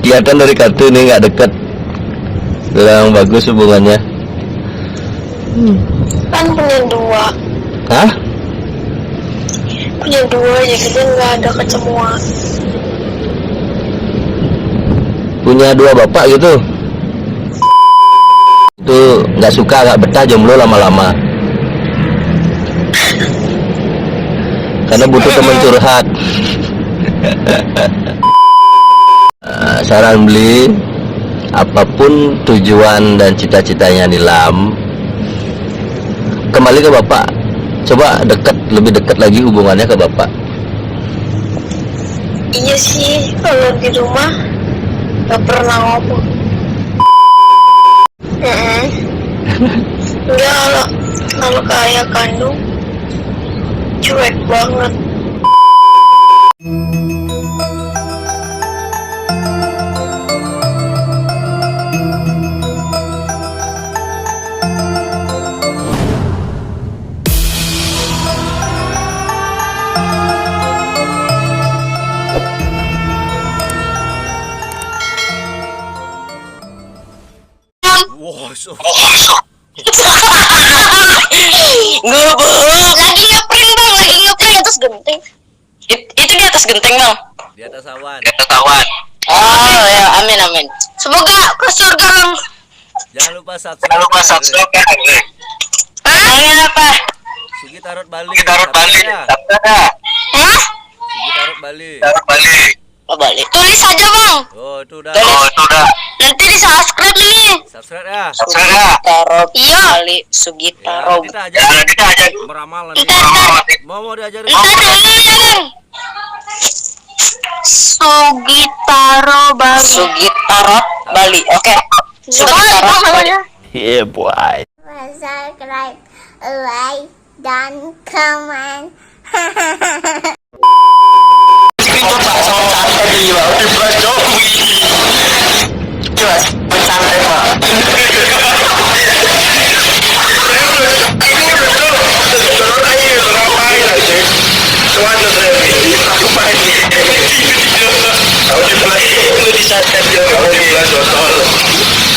Kelihatan dari kartu ini nggak deket, kurang bagus hubungannya. Kan punya dua. Hah? Punya dua, jadi nggak ada ketemuan. Punya dua bapak gitu. Itu nggak suka, nggak betah jomblo lama-lama. Karena butuh teman curhat. Saran beli, apapun tujuan dan cita-citanya Nilam, kembali ke bapak. Coba lebih dekat lagi hubungannya ke bapak. Iya sih, kalau di rumah nggak pernah ngomong. Enggak, kalau ke ayah kandung cuek banget. Ngebuk. Lagi ngeprank atas genteng. Itu di atas genteng, Bang. Di atas awan. Oh ya, amin amin. Semoga ke surga, Bang. Jangan lupa subscribe. Amin apa? Sugi Tarot Bali. Hah? Sugi Tarot Bali. Oh, balik. Tulis aja, Bang. Oh, itu udah. Nanti di subscribe nih. Subscribe ya. Tarot Iya. Bali Sugitaro. Kita aja meramal nanti. Mau diajarin. Ntar dulu ya, Bang. Sugitaro Bali. Sugitaro Bali. Oke. Sugitaro Bali. Yeah, boy. Subscribe, like, dan comment. Coba sama santai di bawah di Jokowi. Coba santai, Pak.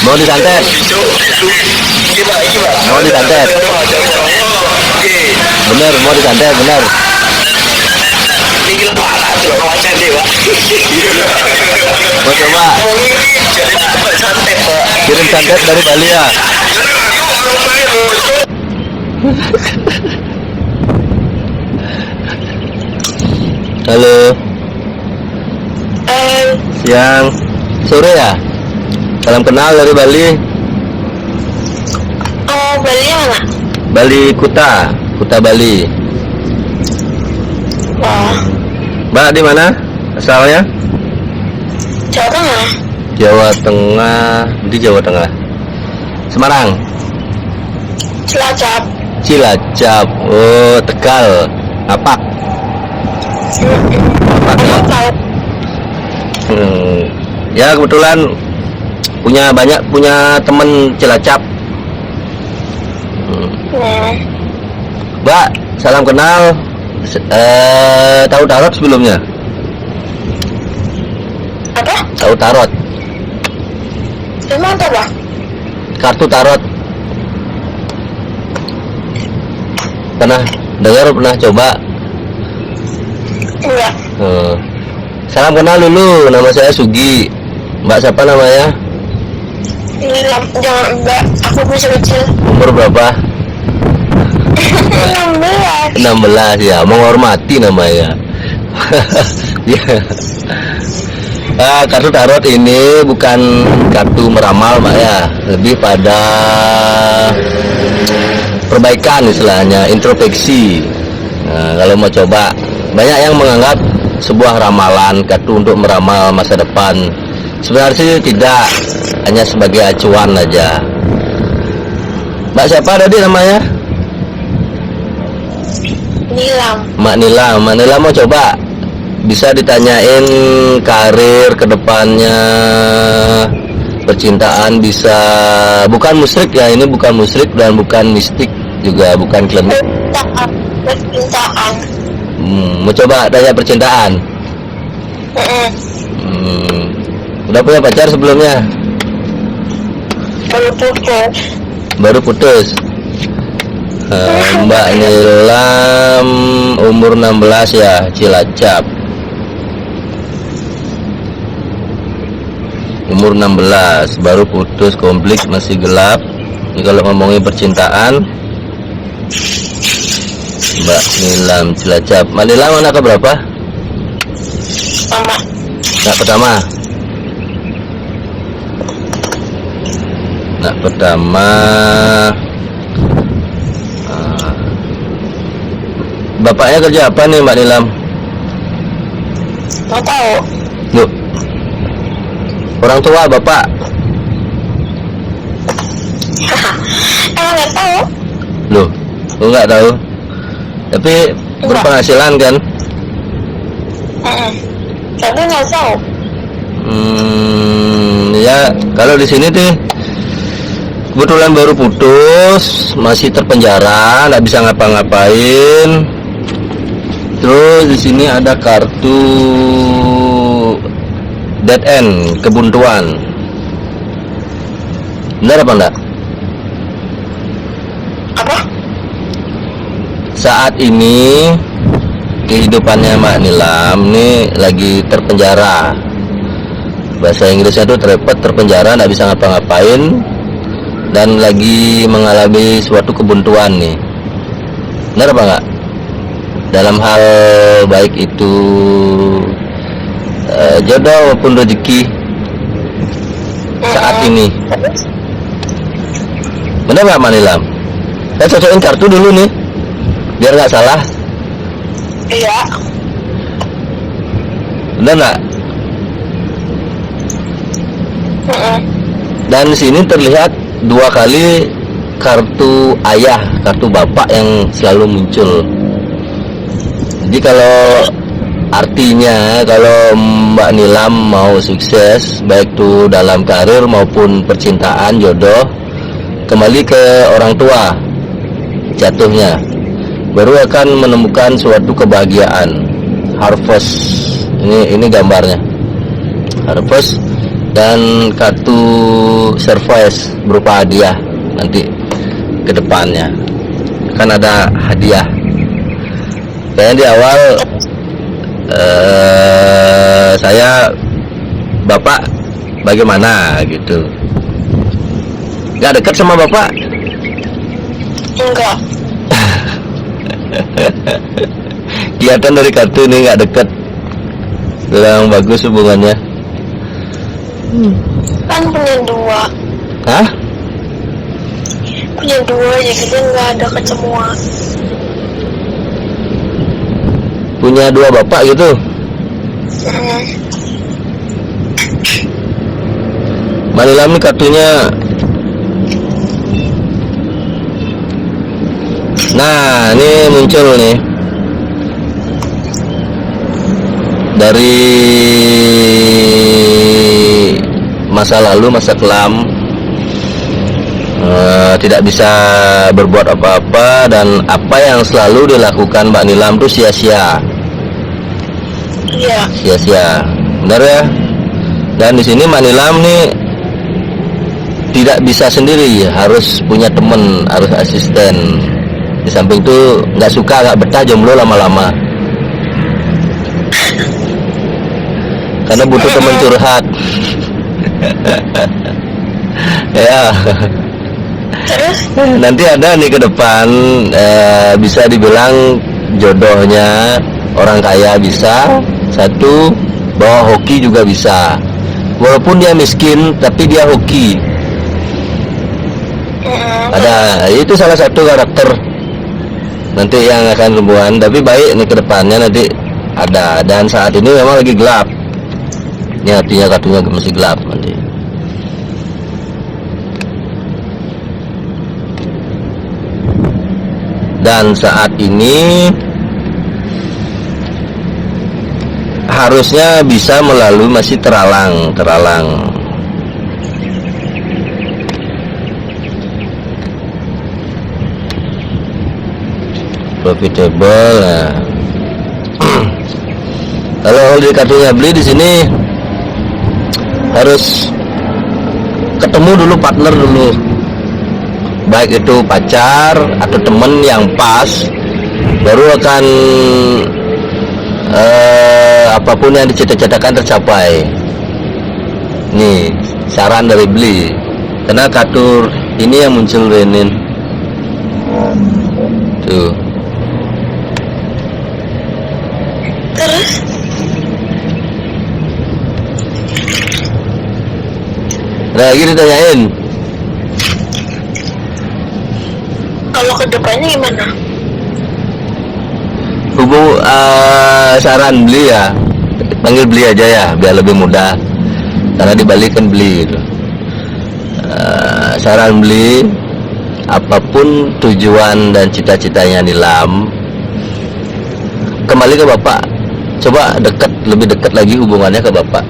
Mau disantet. Mau disantet. Bener, mau disantet, bener. Mau coba kirim santet dari Bali ya. Halo, siang, sore ya. Salam kenal dari Bali. Oh, Bali mana? Bali Kuta Bali. Wah, Mbak di mana asalnya? Jawa Tengah. Jawa Tengah. Di Jawa Tengah. Semarang. Cilacap. Oh, Tegal. Ngapak. Ngapak ya. Ya kebetulan punya temen Cilacap. Mbak, salam kenal. Tahu tarot sebelumnya? Apa? Tahu tarot? Emang apa, Bang? Kartu tarot. Pernah dengar, pernah coba? Enggak. Salam kenal dulu, nama saya Sugi. Mbak siapa namanya? Jangan, enggak. Aku masih kecil. Umur berapa? 16. 16 ya, menghormati namanya. Ya. Kartu tarot ini bukan kartu meramal, Mbak ya, lebih pada perbaikan istilahnya, introspeksi. Nah, kalau mau coba, banyak yang menganggap sebuah ramalan kartu untuk meramal masa depan. Sebenarnya sih tidak, hanya sebagai acuan aja. Mbak siapa tadi namanya? Nilam. Mak Nilam mau coba, bisa ditanyain karir kedepannya, percintaan bisa. Bukan musyrik ya, ini bukan musyrik dan bukan mistik juga, bukan klinik. Percintaan. Mau coba tanya percintaan. Udah punya pacar sebelumnya? Baru putus. Baru putus. Mbak Nilam umur 16 ya, Cilacap. Umur 16, baru putus, konflik masih gelap. Ini kalau ngomongin percintaan, Mbak Nilam Cilacap. Mbak Nilam anak keberapa? Mama. Anak pertama. Anak pertama. Bapaknya kerja apa nih Mbak Nilam? Nggak tahu. Loh, orang tua bapak? Nggak tahu. Loh, lu nggak tahu? Tapi berpenghasilan kan? Tapi nggak tahu. Ya kalau di sini tuh kebetulan baru putus, masih terpenjara, nggak bisa ngapa-ngapain. Terus di sini ada kartu dead end, kebuntuan. Benar apa enggak? Apa? Saat ini kehidupannya Mbak Nilam nih lagi terpenjara. Bahasa Inggrisnya tuh terpenjara, nggak bisa ngapa-ngapain dan lagi mengalami suatu kebuntuan nih. Benar apa enggak? Dalam hal baik itu jodoh maupun rezeki saat ini. Benar nggak Manilam? Saya cocokin kartu dulu nih biar nggak salah. Iya. Benar nggak? Dan di sini terlihat 2 kali kartu ayah, kartu bapak yang selalu muncul. Jadi kalau artinya kalau Mbak Nilam mau sukses baik itu dalam karir maupun percintaan, jodoh, kembali ke orang tua jatuhnya, baru akan menemukan suatu kebahagiaan. Harvest, ini gambarnya harvest, dan kartu surprise berupa hadiah nanti ke depannya kan ada hadiah. Kayaknya di awal saya bapak bagaimana gitu, nggak dekat sama bapak? Enggak. Kelihatan dari kartu ini nggak dekat, kurang bagus hubungannya. Kan punya 2. Hah? Punya 2 jadi nggak ada ketemuan. Punya 2 bapak gitu? Manilam nih kartunya. Nah, ini muncul nih dari masa lalu, masa kelam. Tidak bisa berbuat apa-apa dan apa yang selalu dilakukan Mbak Nilam itu sia-sia. Iya. Sia-sia, benar ya? Dan di sini Mbak Nilam nih tidak bisa sendiri, harus punya temen, harus asisten. Di samping itu nggak suka, nggak betah jomblo lama-lama, karena butuh teman curhat. Ya. Terus? Nanti ada nih ke depan, bisa dibilang jodohnya orang kaya bisa, satu bawa hoki juga bisa, walaupun dia miskin tapi dia hoki. Ada, itu salah satu karakter nanti yang akan hubungan, tapi baik nih ke depannya nanti ada. Dan saat ini memang lagi gelap, ini artinya kartunya masih gelap nanti. Dan saat ini harusnya bisa melalui, masih terhalang. Profitable. Nah. Kalau di kartunya beli di sini harus ketemu dulu partner dulu, baik itu pacar atau temen yang pas, baru akan apapun yang dicita-citakan tercapai. Nih saran dari Bli, karena katur ini yang muncul Renin tuh. Terus Lagi ditanyain, kalau kedepannya gimana? hubung saran Bli ya, panggil Bli aja ya biar lebih mudah, karena di Bali kan Bli gitu. Saran Bli, apapun tujuan dan cita-citanya Nilam, kembali ke bapak, coba lebih dekat lagi hubungannya ke bapak.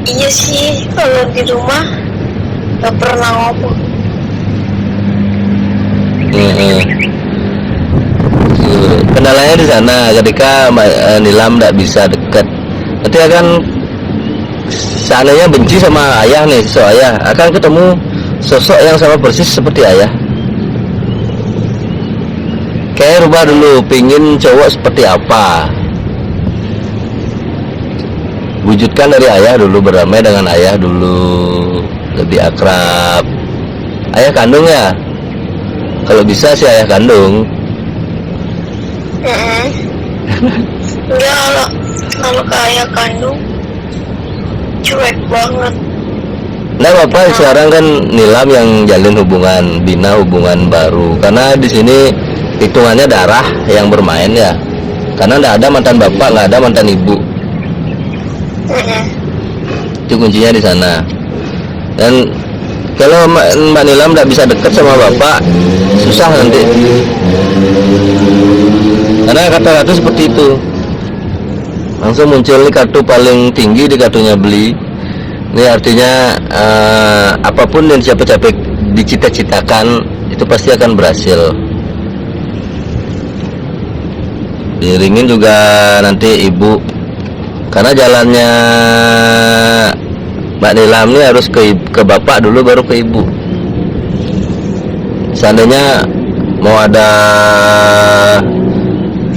Iya sih, kalau di rumah gak pernah ngomong. Kendalanya di sana ketika Nilam tidak bisa dekat, nanti akan seandainya benci sama ayah nih, sosok ayah, akan ketemu sosok yang sama persis seperti ayah. Kayak rubah dulu, pingin cowok seperti apa, wujudkan dari ayah dulu, berdamai dengan ayah dulu, lebih akrab. Ayah kandung ya, kalau bisa sih ayah kandung. Enggak, kalau kayak kandung cuek banget. Nah bapak sekarang kan Nilam yang jalin hubungan, bina hubungan baru, karena di sini hitungannya darah yang bermain ya, karena nggak ada mantan bapak, nggak ada mantan ibu. Itu kuncinya di sana. Dan kalau Mbak Nilam tidak bisa dekat sama bapak, susah nanti. Karena kata-kata seperti itu, langsung muncul nih kartu paling tinggi di kartunya Bli. Ini artinya apapun yang capek-capek dicita-citakan itu pasti akan berhasil. Diiringin juga nanti ibu, karena jalannya Mbak Nilam ini harus ke bapak dulu baru ke ibu. Seandainya mau ada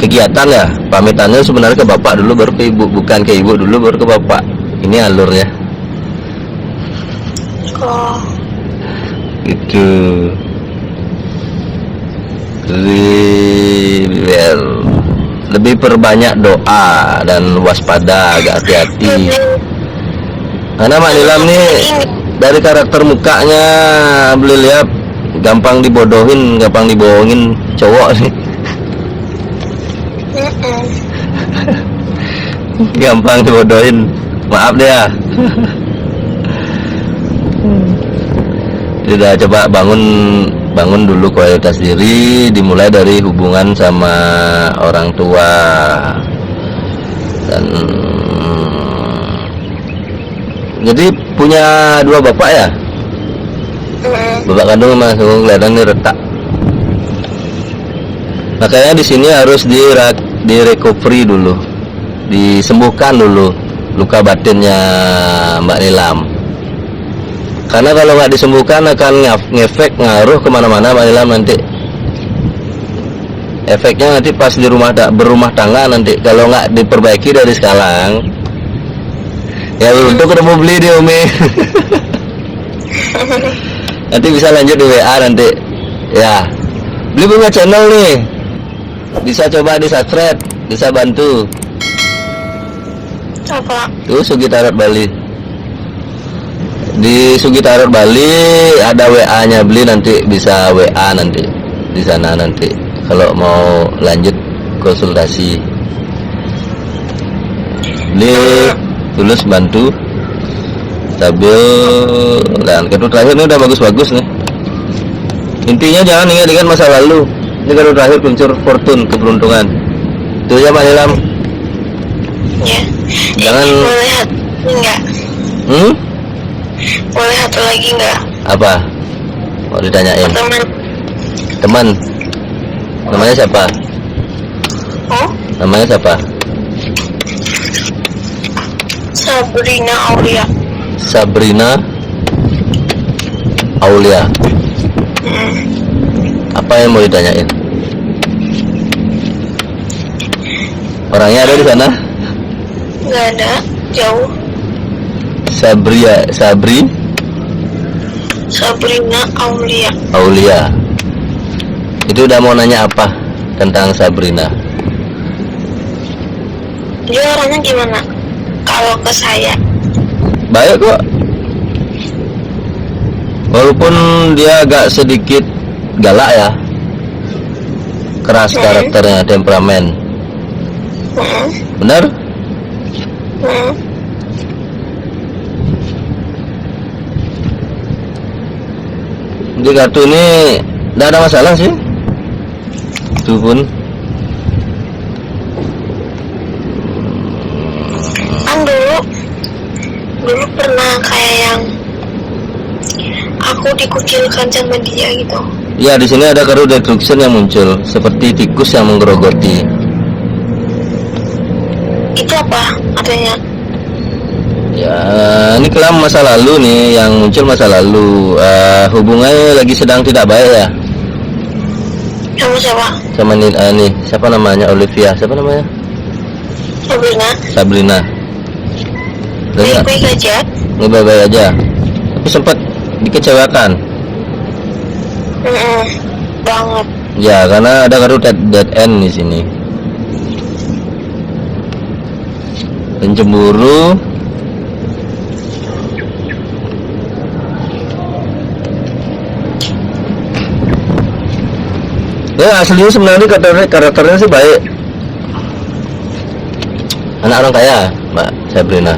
kegiatan ya, pamitannya sebenarnya ke bapak dulu baru ke ibu, bukan ke ibu dulu baru ke bapak. Ini alurnya Oh, gitu. Lebih perbanyak doa dan waspada, agak hati-hati. Karena Mbak Nilam nih dari karakter mukanya Beli lihat gampang dibodohin, gampang dibohongin cowok nih. Gampang dibodohin, maaf deh ya. Tidak, coba bangun dulu kualitas diri, dimulai dari hubungan sama orang tua. Dan jadi punya dua bapak ya, bapak kandung sama kelihatan ini retak. Makanya di sini harus di recovery dulu, disembuhkan dulu luka batinnya Mbak Nilam. Karena kalau nggak disembuhkan akan ngefek, ngaruh kemana-mana Mbak Nilam nanti. Efeknya nanti pas di berumah tangga nanti, kalau nggak diperbaiki dari sekarang, ya untuk ketemu Beli di Umi. Nanti bisa lanjut di WA nanti. Ya, Beli punya channel nih, bisa coba di subscribe, bisa bantu. apa? Tuh Sugi Tarot Bali. Di Sugi Tarot Bali ada WA-nya Beli, nanti bisa WA nanti di sana nanti kalau mau lanjut konsultasi. Beli tulus bantu, stabil, dan kartu terakhir ini udah bagus-bagus nih. Intinya jangan ingat-ingat masa lalu. Ini kartu terakhir kuncur fortune, keberuntungan. Itu ya Mbak Nilam. Ya. Jangan. Boleh satu enggak? Boleh satu lagi enggak? Apa? Mau ditanyain? Teman. Teman. Namanya siapa? Oh? Namanya siapa? Sabrina Aulia. Sabrina Aulia. Apa yang mau ditanyain? Orangnya ada di sana? Nggak ada, jauh. Sabrina Aulia. Aulia. Itu udah mau nanya apa tentang Sabrina? Dia orangnya gimana? Kalau ke saya, Baik kok. Walaupun dia agak sedikit galak ya, keras karakternya, temperamen. Benar? Di kartu ini tidak ada masalah sih. Itu pun kan dulu pernah kayak yang aku dikucilkan sama dia gitu. ya, di sini ada kartu destruction yang muncul seperti tikus yang menggerogoti. Itu apa artinya? Ya, ini kelam masa lalu nih, yang muncul masa lalu. Hubungannya lagi sedang tidak baik ya. Sama siapa? Sama nih, siapa namanya? Olivia, siapa namanya? Sabrina. Baik-baik aja. Baik-baik aja. Tapi sempat dikecewakan. Banget. Ya, karena ada kartu dead end di sini. Pencemburu. Ya, aslinya sebenarnya karakternya sih baik. Anak orang kaya, Mbak Sabrina.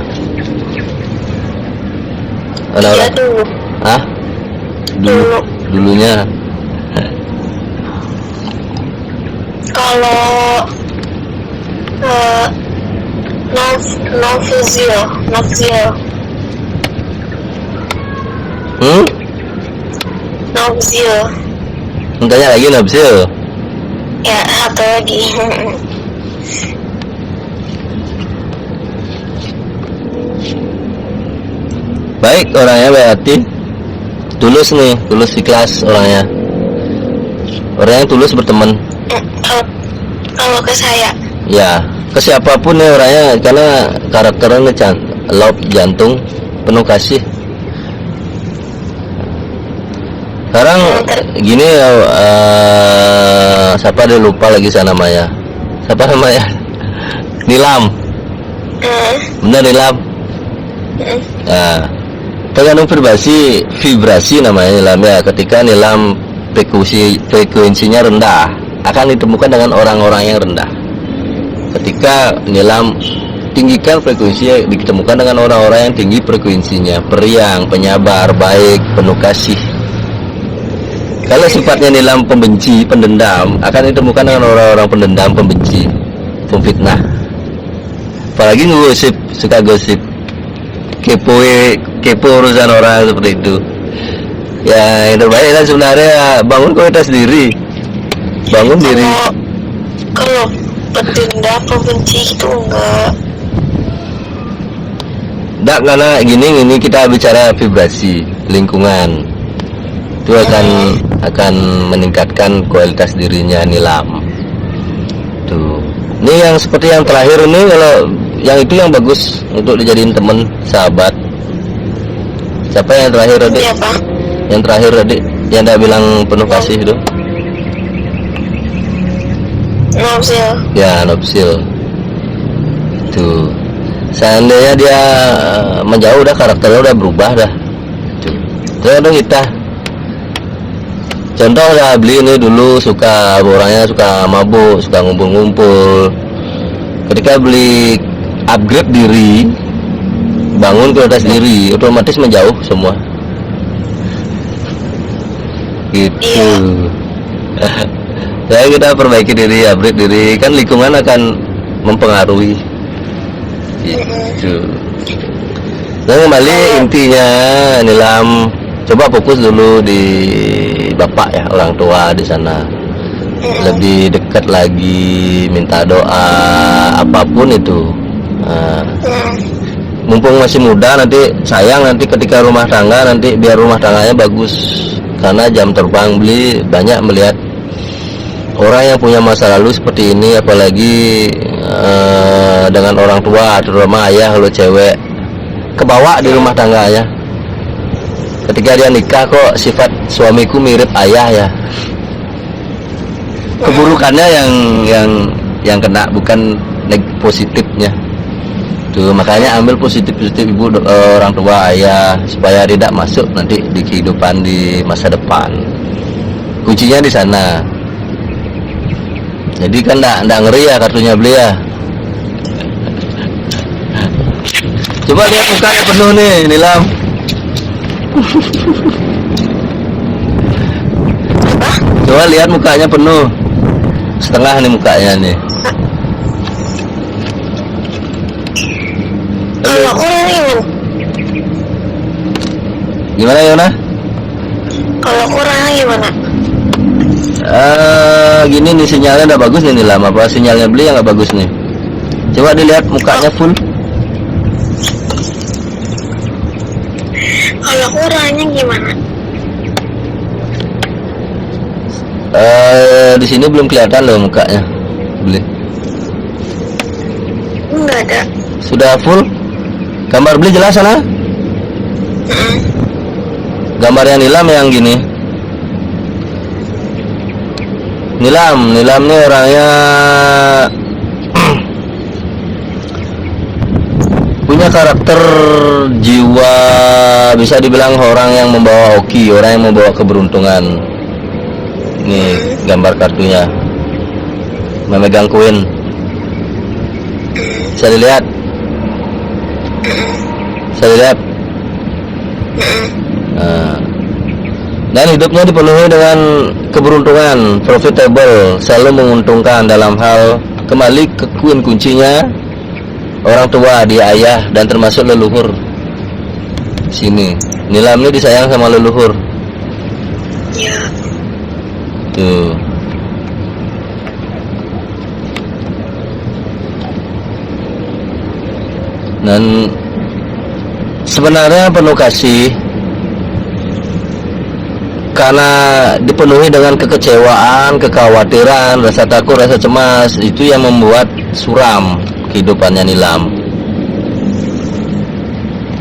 Anak Iya orang. dulu. Hah? Dulunya. Kalau Novzil. Novzil. Tanya lagi Nabzil. Ya, satu lagi. Baik, orangnya baik hati. Tulus nih, tulus ikhlas orangnya. Orangnya tulus berteman. Kalau ke saya, Ya, ke siapapun ya orangnya, karena karakternya love, jantung, penuh kasih. Sekarang gini ya, siapa dia lupa lagi saya namanya. Siapa namanya? Nilam. Benar Nilam. Nah, tergantung vibrasi namanya Nilam ya. Ketika Nilam frekuensinya rendah, akan ditemukan dengan orang-orang yang rendah. Ketika Nilam tinggikan frekuensinya, ditemukan dengan orang-orang yang tinggi frekuensinya, periang, penyabar, baik, penuh kasih. Kalau sifatnya Nilam pembenci, pendendam, akan ditemukan dengan orang-orang pendendam, pembenci, pemfitnah. Apalagi ngegosip, suka gosip, kepo urusan orang seperti itu. Ya, yang terbaik kan sebenarnya bangun kualitas diri, bangun diri. Kalau pendendam, pembenci itu enggak, karena gini kita bicara vibrasi lingkungan, itu akan meningkatkan kualitas dirinya Nilam. Tuh, ini yang seperti yang terakhir ini, kalau yang itu yang bagus untuk dijadiin teman, sahabat. Siapa yang terakhir tadi? Siapa? Yang terakhir tadi, yang dia bilang penuh kasih itu. Novzil. Ya, Nopsil. Tuh, seandainya dia menjauh, dah karakternya udah berubah dah. Tuh, terus kita. Contoh dah, beli ini dulu orangnya suka mabuk, suka ngumpul-ngumpul. Ketika beli upgrade diri, bangun kualitas diri, otomatis menjauh semua. Gitu. Saya kita perbaiki diri, upgrade diri, kan lingkungan akan mempengaruhi. Gitu. Dan kembali intinya Nilam, coba fokus dulu di bapak ya, orang tua di sana. Lebih dekat lagi, minta doa apapun itu. mumpung masih muda, nanti sayang nanti ketika rumah tangga, nanti biar rumah tangganya bagus. Karena jam terbang beli banyak melihat orang yang punya masa lalu seperti ini, apalagi dengan orang tua, terutama ayah kalau cewek, kebawa di rumah tangganya. Ketika dia nikah, kok sifat suamiku mirip ayah ya. Keburukannya yang kena, bukan positifnya. Tuh, makanya ambil positif ibu, orang tua, ayah, supaya tidak masuk nanti di kehidupan di masa depan. Kuncinya di sana. Jadi kan enggak ngeri ya kartunya beli ya. Coba lihat mukanya penuh nih, Nilam. Coba lihat mukanya penuh. Setengah nih mukanya nih. Kalau kurang Gimana Yona? Kalau kurang gimana? Gini nih, sinyalnya udah bagus nih Nilam. Apa sinyalnya beli yang nggak bagus nih? Coba dilihat mukanya full. Kalau kurangnya gimana? Di sini belum kelihatan loh mukanya beli. Enggak ada. Sudah full. Gambar beli jelas sana? Gambarnya Nilam yang gini. Nilam nih orangnya punya karakter, jiwa, bisa dibilang orang yang membawa hoki, orang yang membawa keberuntungan. Nih gambar kartunya, memegang koin. Bisa dilihat? Bisa dilihat? Dan hidupnya dipenuhi dengan keberuntungan, profitable, selalu menguntungkan dalam hal, kembali ke koin kuncinya, orang tua, dia ayah, dan termasuk leluhur. Sini, Nilam ini disayang sama leluhur. Ya. Tuh. Dan sebenarnya penuh kasih, karena dipenuhi dengan kekecewaan, kekhawatiran, rasa takut, rasa cemas, itu yang membuat suram kehidupannya Nilam.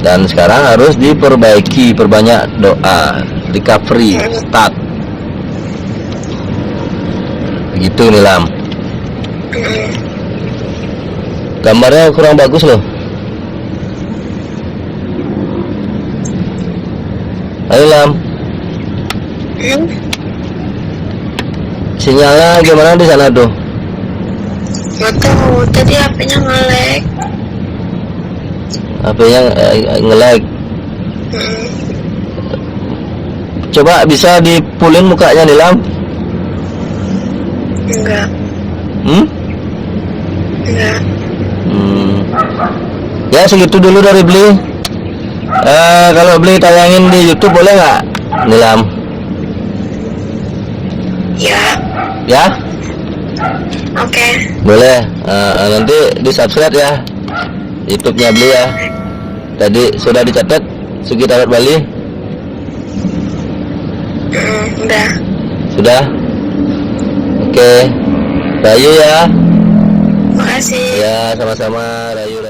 Dan sekarang harus diperbaiki, perbanyak doa, recovery, start. Begitu Nilam. Gambarnya kurang bagus loh. Ayo Lam. Sinyalnya gimana di sana tuh? Nggak tahu, tadi HP-nya nge-lag. HP-nya nge-lag. Coba bisa dipulin mukanya Nilam? Enggak. Enggak. Ya segitu dulu dari beli. Kalau beli tayangin di YouTube boleh nggak Nilam? Ya. Ya? Oke. Boleh. Nanti di subscribe ya YouTube-nya beli ya. Tadi sudah dicatat Sugi Tarot Bali? Udah. Sudah? Oke. Rayu ya. Makasih. Ya sama-sama Rayu.